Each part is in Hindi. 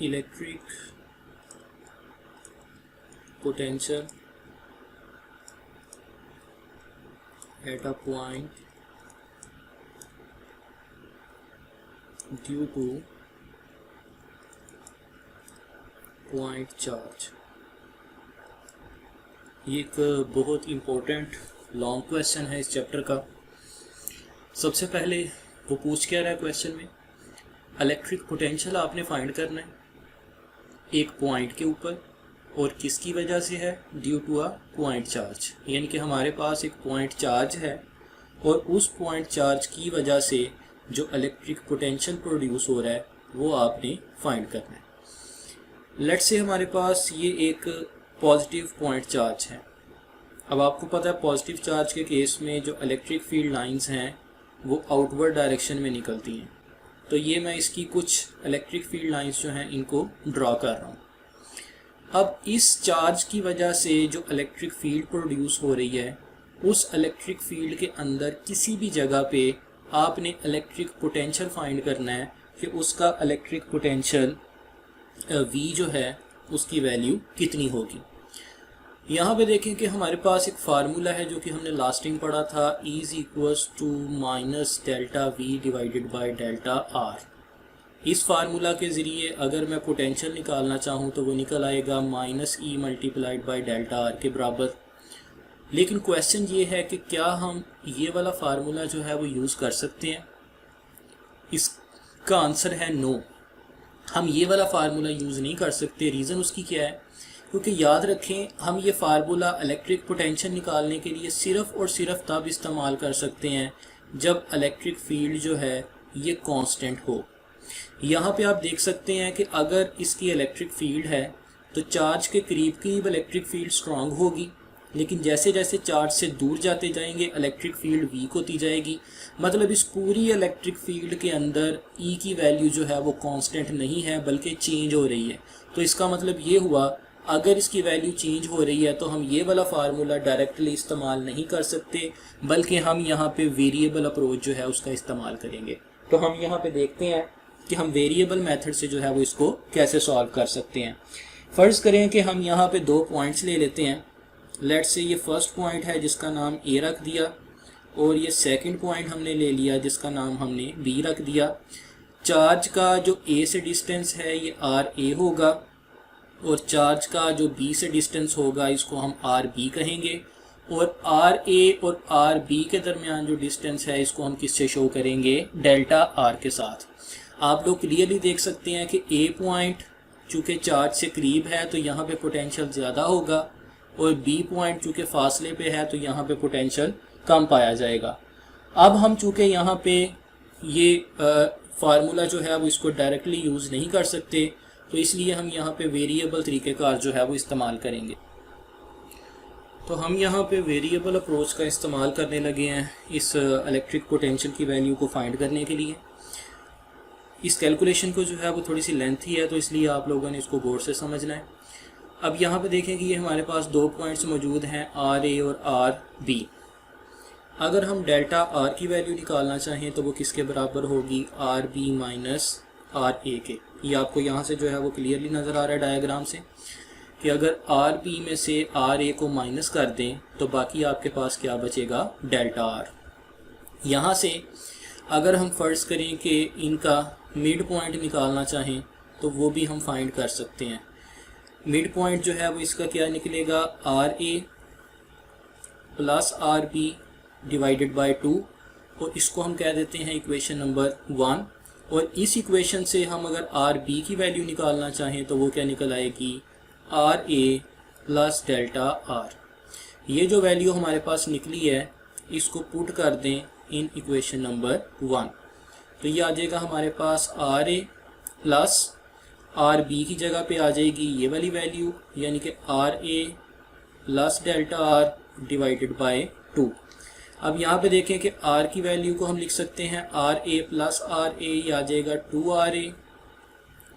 Electric potential at a point due two point charge. ये एक बहुत इम्पोर्टेंट लॉन्ग क्वेश्चन है इस चैप्टर का। सबसे पहले वो पूछ क्या रहा है क्वेश्चन में, इलेक्ट्रिक पोटेंशियल आपने फाइंड करना है एक पॉइंट के ऊपर, और किसकी वजह से है, due to a point charge. यानी कि हमारे पास एक पॉइंट चार्ज है और उस पॉइंट चार्ज की वजह से जो इलेक्ट्रिक पोटेंशियल प्रोड्यूस हो रहा है वो आपने फाइंड करना है। लेट्स से हमारे पास ये एक पॉजिटिव पॉइंट चार्ज है। अब आपको पता है पॉजिटिव चार्ज के केस में जो इलेक्ट्रिक फील्ड लाइंस हैं वो आउटवर्ड डायरेक्शन में निकलती हैं। तो ये मैं इसकी कुछ इलेक्ट्रिक फील्ड लाइंस जो हैं इनको ड्रॉ कर रहा हूँ। अब इस चार्ज की वजह से जो इलेक्ट्रिक फील्ड प्रोड्यूस हो रही है, उस इलेक्ट्रिक फील्ड के अंदर किसी भी जगह पे आपने इलेक्ट्रिक पोटेंशियल फाइंड करना है कि उसका इलेक्ट्रिक पोटेंशियल V जो है उसकी वैल्यू कितनी होगी। यहाँ पे देखें कि हमारे पास एक फार्मूला है जो कि हमने लास्ट टाइम पढ़ा था, E = delta V divided by delta R। इस फार्मूला के ज़रिए अगर मैं पोटेंशियल निकालना चाहूँ तो वो निकल आएगा -E multiplied by delta R के बराबर। लेकिन क्वेश्चन ये है कि क्या हम ये वाला फार्मूला जो है वो यूज़ कर सकते हैं। इसका आंसर है नो, हम ये वाला फार्मूला यूज़ नहीं कर सकते। रीज़न उसकी क्या है, क्योंकि याद रखें हम ये फार्मूला इलेक्ट्रिक पोटेंशियल निकालने के लिए सिर्फ़ और सिर्फ तब इस्तेमाल कर सकते हैं जब इलेक्ट्रिक फील्ड जो है ये कांस्टेंट हो। यहाँ पे आप देख सकते हैं कि अगर इसकी इलेक्ट्रिक फील्ड है तो चार्ज के करीब इलेक्ट्रिक फील्ड स्ट्रांग होगी, लेकिन जैसे जैसे चार्ज से दूर जाते जाएंगे इलेक्ट्रिक फील्ड वीक होती जाएगी। मतलब इस पूरी इलेक्ट्रिक फील्ड के अंदर E की वैल्यू जो है वो कांस्टेंट नहीं है बल्कि चेंज हो रही है। तो इसका मतलब ये हुआ अगर इसकी वैल्यू चेंज हो रही है तो हम ये वाला फार्मूला डायरेक्टली इस्तेमाल नहीं कर सकते, बल्कि हम यहाँ पे वेरिएबल अप्रोच जो है उसका इस्तेमाल करेंगे। तो हम यहाँ पे देखते हैं कि हम वेरिएबल मेथड से जो है वो इसको कैसे सॉल्व कर सकते हैं। फ़र्ज़ करें कि हम यहाँ पे दो पॉइंट्स ले लेते हैं। लेट्स से ये फर्स्ट पॉइंट है जिसका नाम A रख दिया, और ये सेकंड पॉइंट हमने ले लिया जिसका नाम हमने B रख दिया। चार्ज का जो A से डिस्टेंस है ये RA होगा, और चार्ज का जो B से डिस्टेंस होगा इसको हम RB कहेंगे, और RA और RB के दरमियान जो डिस्टेंस है इसको हम किससे शो करेंगे, डेल्टा R के साथ। आप लोग क्लियरली देख सकते हैं कि A पॉइंट चूँकि चार्ज से करीब है तो यहाँ पे पोटेंशियल ज़्यादा होगा, और B पॉइंट चूँकि फासले पे है तो यहाँ पे पोटेंशियल कम पाया जाएगा। अब हम चूँकि यहाँ पे ये फार्मूला जो है वो इसको डायरेक्टली यूज़ नहीं कर सकते, तो इसलिए हम यहाँ पे वेरिएबल तरीक़ेकार जो है वो इस्तेमाल करेंगे। तो हम यहाँ पे वेरिएबल अप्रोच का इस्तेमाल करने लगे हैं इस इलेक्ट्रिक पोटेंशियल की वैल्यू को फाइंड करने के लिए। इस कैलकुलेशन को जो है वो थोड़ी सी लेंथी है, तो इसलिए आप लोगों ने इसको गौर से समझना है। अब यहाँ पे देखें कि ये हमारे पास दो पॉइंट्स मौजूद हैं RA और RB। अगर हम डेल्टा R की वैल्यू निकालना चाहें तो वो किसके बराबर होगी, RB माइनस RA के। ये आपको यहाँ से जो है वो क्लियरली नज़र आ रहा है डायग्राम से कि अगर RB में से RA को माइनस कर दें तो बाकी आपके पास क्या बचेगा, डेल्टा R। यहाँ से अगर हम फ़र्ज़ करें कि इनका मिड पॉइंट निकालना चाहें तो वो भी हम फाइंड कर सकते हैं। मिड पॉइंट जो है वो इसका क्या निकलेगा, RA plus RB divided by 2, और इसको हम कह देते हैं इक्वेशन नंबर 1। और इस इक्वेशन से हम अगर RB की वैल्यू निकालना चाहें तो वो क्या निकल आएगी, RA प्लस डेल्टा R। ये जो वैल्यू हमारे पास निकली है इसको पुट कर दें इन इक्वेशन नंबर 1, तो ये आ जाएगा हमारे पास RA प्लस RB की जगह पे आ जाएगी ये वाली वैल्यू, यानी कि RA plus delta R divided by 2। अब यहाँ पे देखें कि R की वैल्यू को हम लिख सकते हैं RA प्लस RA, ये आ जाएगा 2RA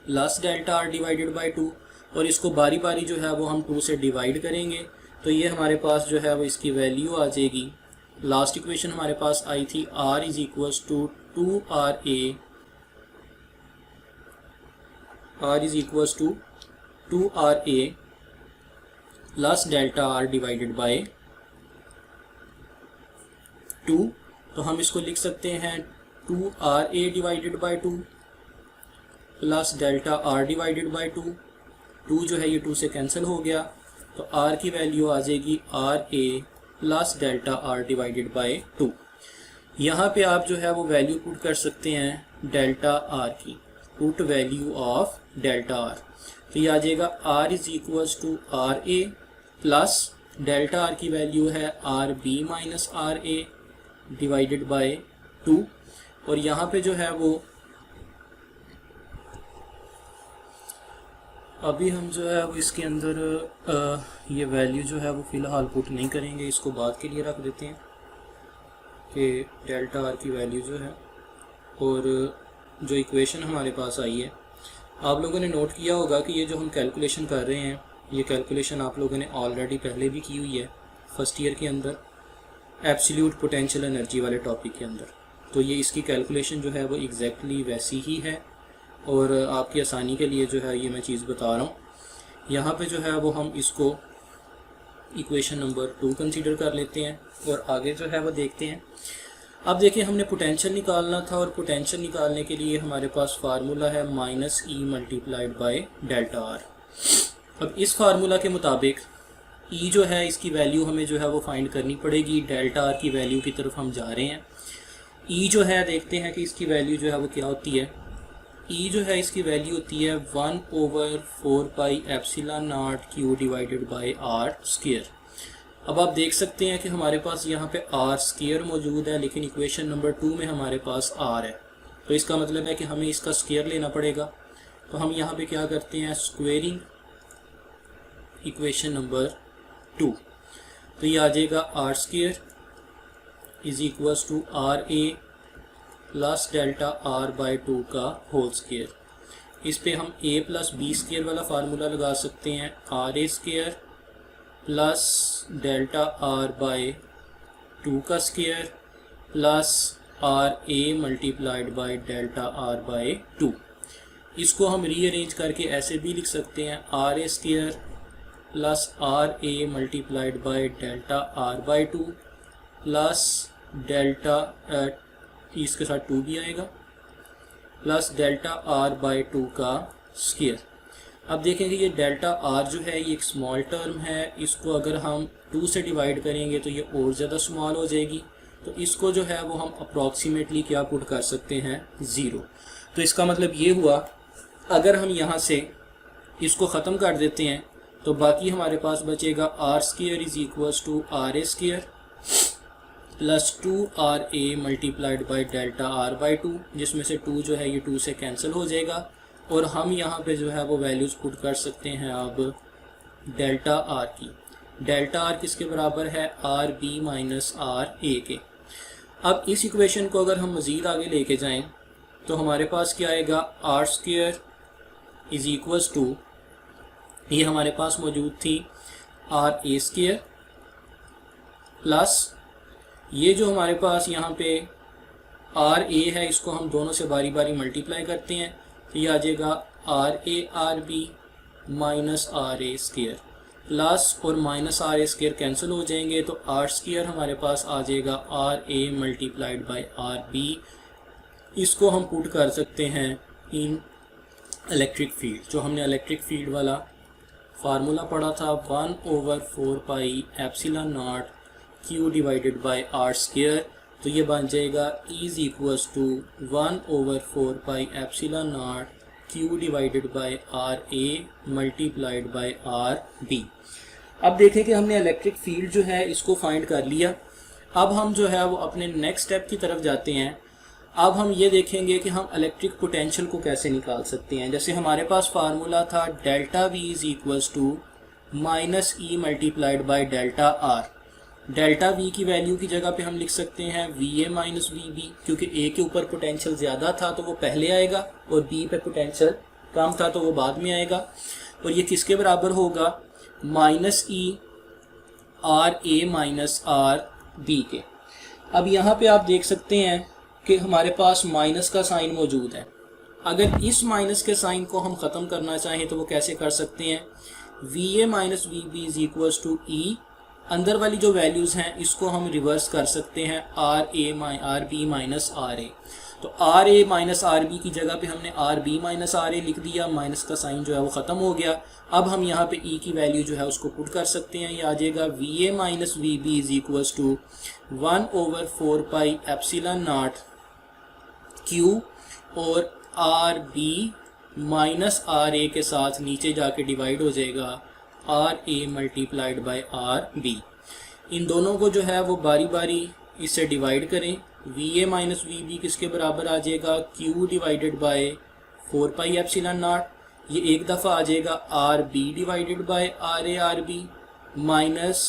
plus delta R divided by 2, और इसको बारी बारी जो है वो हम 2 से डिवाइड करेंगे तो ये हमारे पास जो है वो इसकी वैल्यू आ जाएगी। लास्ट इक्वेशन हमारे पास आई थी R is equals to 2RA R is equals to 2RA plus delta R divided by 2। तो हम इसको लिख सकते हैं 2RA divided by 2 plus delta R divided by 2। 2 जो है ये 2 से कैंसिल हो गया, तो r की वैल्यू आ जाएगी RA plus delta R divided by 2। यहाँ पे आप जो है वो वैल्यू पुट कर सकते हैं डेल्टा आर की, put value of delta R. तो ये आ जाएगा r is equals to RA plus delta R की वैल्यू है RB minus RA divided by 2। और यहाँ पे जो है वो अभी हम जो है वो इसके अंदर ये वैल्यू जो है वो फ़िलहाल पुट नहीं करेंगे, इसको बाद के लिए रख देते हैं कि डेल्टा आर की वैल्यू जो है। और जो इक्वेशन हमारे पास आई है, आप लोगों ने नोट किया होगा कि ये जो हम कैलकुलेशन कर रहे हैं, ये कैलकुलेशन आप लोगों ने ऑलरेडी पहले भी की हुई है फर्स्ट ईयर के अंदर, एब्सोल्यूट पोटेंशियल एनर्जी वाले टॉपिक के अंदर। तो ये इसकी कैलकुलेशन जो है वो एग्जैक्टली वैसी ही है, और आपकी आसानी के लिए जो है ये मैं चीज़ बता रहा हूँ। यहाँ पे जो है वो हम इसको इक्वेशन नंबर 2 कंसीडर कर लेते हैं और आगे जो है वो देखते हैं। अब देखिए, हमने पोटेंशियल निकालना था, और पोटेंशियल निकालने के लिए हमारे पास फार्मूला है -E multiplied by delta R. अब इस फार्मूला के मुताबिक E जो है इसकी वैल्यू हमें जो है वो फाइंड करनी पड़ेगी। डेल्टा आर की वैल्यू की तरफ हम जा रहे हैं। E जो है देखते हैं कि इसकी वैल्यू जो है वो क्या होती है। E जो है इसकी वैल्यू होती है 1/4 pi epsilon naught Q divided by R square. अब आप देख सकते हैं कि हमारे पास यहाँ पे आर स्क्वायर मौजूद है, लेकिन इक्वेशन नंबर 2 में हमारे पास आर है, तो इसका मतलब है कि हमें इसका स्क्वायर लेना पड़ेगा। तो हम यहाँ पे क्या करते हैं, स्क्वेयरिंग इक्वेशन नंबर 2। तो ये आ जाएगा R square is equals to RA plus delta R by 2 का होल स्क्वायर। इस पे हम a प्लस बी स्क्वायर वाला फार्मूला लगा सकते हैं, RA square plus delta R by 2 का square plus RA multiplied by delta R by 2। इसको हम रीअरेंज करके ऐसे भी लिख सकते हैं, RA square plus RA multiplied by delta R by 2 plus delta इसके साथ 2 भी आएगा प्लस डेल्टा आर बाई 2 का स्क्वायर। अब देखें कि ये डेल्टा आर जो है ये एक स्मॉल टर्म है, इसको अगर हम 2 से डिवाइड करेंगे तो ये और ज़्यादा स्मॉल हो जाएगी। तो इसको जो है वो हम अप्रॉक्सीमेटली क्या पुट कर सकते हैं, 0। तो इसका मतलब ये हुआ, अगर हम यहाँ से इसको ख़त्म कर देते हैं तो बाकी हमारे पास बचेगा R square is equals to RA square plus 2RA multiplied by delta R by 2, जिसमें से 2 जो है ये 2 से कैंसिल हो जाएगा। और हम यहाँ पे जो है वो वैल्यूज़ पुट कर सकते हैं अब डेल्टा आर की। डेल्टा आर किसके बराबर है, RB माइनस RA के। अब इस इक्वेशन को अगर हम मज़ीद आगे लेके जाएं तो हमारे पास क्या आएगा, R square is equals to, ये हमारे पास मौजूद थी RA स्क्वायर प्लस ये जो हमारे पास यहाँ पे RA है, इसको हम दोनों से बारी बारी मल्टीप्लाई करते हैं, तो ये आ जाएगा RA RB minus RA square plus और माइनस RA स्क्वायर कैंसिल हो जाएंगे, तो R स्क्वायर हमारे पास आ जाएगा RA मल्टीप्लाइड बाई RB। इसको हम पुट कर सकते हैं इन इलेक्ट्रिक फील्ड। जो हमने इलेक्ट्रिक फील्ड वाला फार्मूला पढ़ा था, 1/4 pi epsilon naught Q divided by R square, तो ये बन जाएगा is equals to 1/4 pi epsilon naught Q divided by RA multiplied by RB। अब देखें कि हमने इलेक्ट्रिक फील्ड जो है इसको फाइंड कर लिया। अब हम जो है वो अपने नेक्स्ट स्टेप की तरफ जाते हैं। अब हम ये देखेंगे कि हम इलेक्ट्रिक पोटेंशियल को कैसे निकाल सकते हैं। जैसे हमारे पास फार्मूला था delta V is equals to -E multiplied by delta R. Delta V की वैल्यू की जगह पे हम लिख सकते हैं VA माइनस VB, क्योंकि A के ऊपर पोटेंशियल ज़्यादा था तो वो पहले आएगा और B पे पोटेंशियल कम था तो वो बाद में आएगा। और ये किसके बराबर होगा, -E RA माइनस RB के। अब यहाँ पे आप देख सकते हैं कि हमारे पास माइनस का साइन मौजूद है। अगर इस माइनस के साइन को हम ख़त्म करना चाहें तो वो कैसे कर सकते हैं, V A minus V B is equals to E, अंदर वाली जो वैल्यूज़ हैं इसको हम रिवर्स कर सकते हैं R B minus R A. तो R A minus R B की जगह पे हमने R B minus R A लिख दिया, माइनस का साइन जो है वो ख़त्म हो गया। अब हम यहाँ पे ई की वैल्यू जो है उसको पुट कर सकते हैं, ये आ जाएगा V A minus V B is equals to 1/4 pi epsilon not Q, और R B minus R A के साथ नीचे जाके डिवाइड हो जाएगा R A multiplied by R B. इन दोनों को जो है वो बारी बारी इससे डिवाइड करें। V A minus V B किसके बराबर आ जाएगा, Q divided by 4 pi epsilon not, ये एक दफ़ा आ जाएगा R B divided by R B minus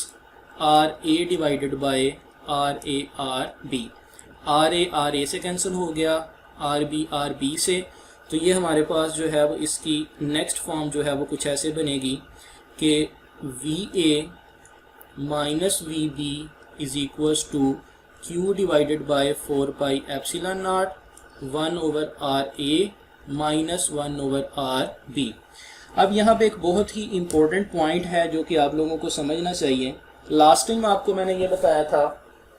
R A divided by R B. R A से कैंसिल हो गया, आर बी से। तो ये हमारे पास जो है वो इसकी नेक्स्ट फॉर्म जो है वो कुछ ऐसे बनेगी कि V A minus V B is equals to Q divided by 4 pi epsilon not 1/आर ए माइनस 1/आर बी। अब यहाँ पे एक बहुत ही इम्पोर्टेंट पॉइंट है जो कि आप लोगों को समझना चाहिए। लास्ट टाइम आपको मैंने ये बताया था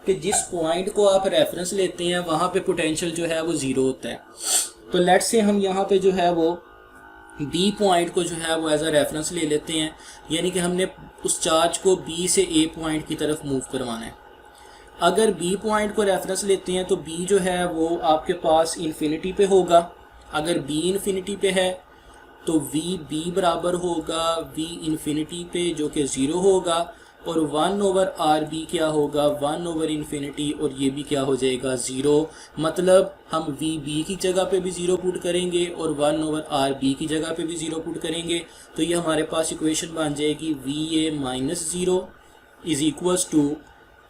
कि जिस पॉइंट को आप रेफरेंस लेते हैं वहाँ पे पोटेंशियल जो है वो ज़ीरो होता है। तो लेट्स से हम यहाँ पे जो है वो बी पॉइंट को जो है वो एज अ रेफरेंस ले लेते हैं, यानी कि हमने उस चार्ज को बी से ए पॉइंट की तरफ मूव करवाना है। अगर बी पॉइंट को रेफरेंस लेते हैं तो बी जो है वो आपके पास इन्फिनिटी पे होगा। अगर बी इन्फिनिटी पे है तो वी बी बराबर होगा वी इन्फिनिटी पे जो कि ज़ीरो होगा, और 1/आर बी क्या होगा 1/इन्फिनिटी, और ये भी क्या हो जाएगा ज़ीरो। मतलब हम वी बी की जगह पे भी ज़ीरो पुट करेंगे और 1/आर बी की जगह पे भी ज़ीरो पुट करेंगे। तो ये हमारे पास इक्वेशन बन जाएगी V A minus zero is equals to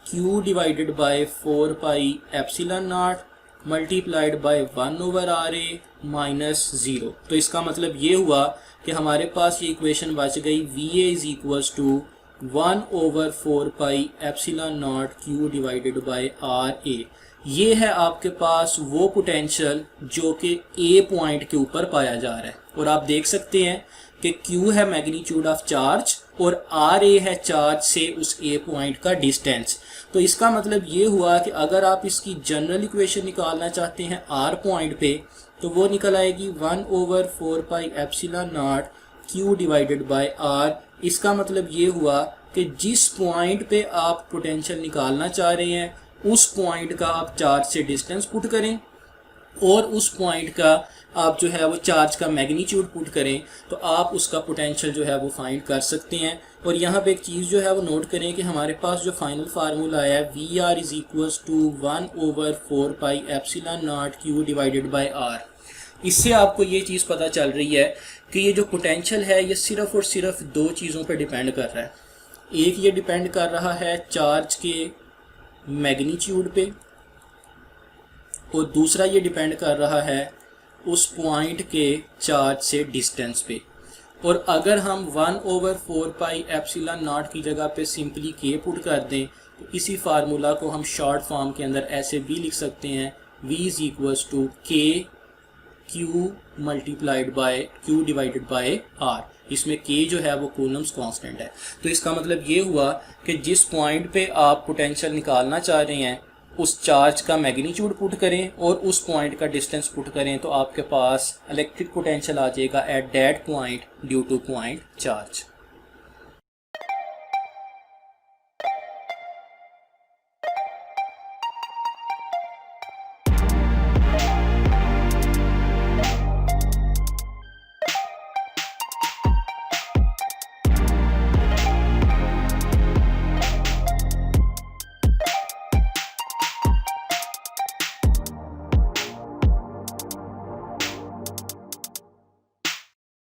Q divided by 4 pi epsilon not multiplied by 1/आर ए माइनस ज़ीरो। तो इसका मतलब ये हुआ कि हमारे पास ये इक्वेशन बच गई V A is equals to 1/4 pi epsilon not Q divided by R A. ये है आपके पास वो पोटेंशियल जो कि ए पॉइंट के ऊपर पाया जा रहा है। और आप देख सकते हैं कि क्यू है मैग्नीट्यूड ऑफ चार्ज और आर ए है चार्ज से उस ए पॉइंट का डिस्टेंस। तो इसका मतलब ये हुआ कि अगर आप इसकी जनरल इक्वेशन निकालना चाहते हैं आर पॉइंट पे तो वो निकल आएगी 1/4 pi epsilon not Q divided by R. इसका मतलब ये हुआ कि जिस पॉइंट पे आप पोटेंशियल निकालना चाह रहे हैं उस पॉइंट का आप चार्ज से डिस्टेंस पुट करें और उस पॉइंट का आप जो है वो चार्ज का मैग्नीट्यूड पुट करें तो आप उसका पोटेंशियल जो है वो फाइंड कर सकते हैं। और यहाँ पे एक चीज़ जो है वो नोट करें कि हमारे पास जो फाइनल फार्मूला है V R is equals to 1/4 pi epsilon not Q divided by R. इससे आपको ये चीज़ पता चल रही है कि ये जो पोटेंशियल है ये सिर्फ और सिर्फ दो चीज़ों पर डिपेंड कर रहा है। एक ये डिपेंड कर रहा है चार्ज के मैग्नीट्यूड पे और दूसरा ये डिपेंड कर रहा है उस पॉइंट के चार्ज से डिस्टेंस पे। और अगर हम 1/4 पाई एप्सिलॉन नॉट की जगह पे सिंपली के पुट कर दें तो इसी फार्मूला को हम शॉर्ट फॉर्म के अंदर ऐसे भी लिख सकते हैं v is equals to K Q multiplied by Q divided by R. इसमें के जो है वो कूलम्स कांस्टेंट है। तो इसका मतलब ये हुआ कि जिस पॉइंट पे आप पोटेंशियल निकालना चाह रहे हैं उस चार्ज का मैग्नीट्यूड पुट करें और उस पॉइंट का डिस्टेंस पुट करें तो आपके पास इलेक्ट्रिक पोटेंशियल आ जाएगा at that point due two point charge.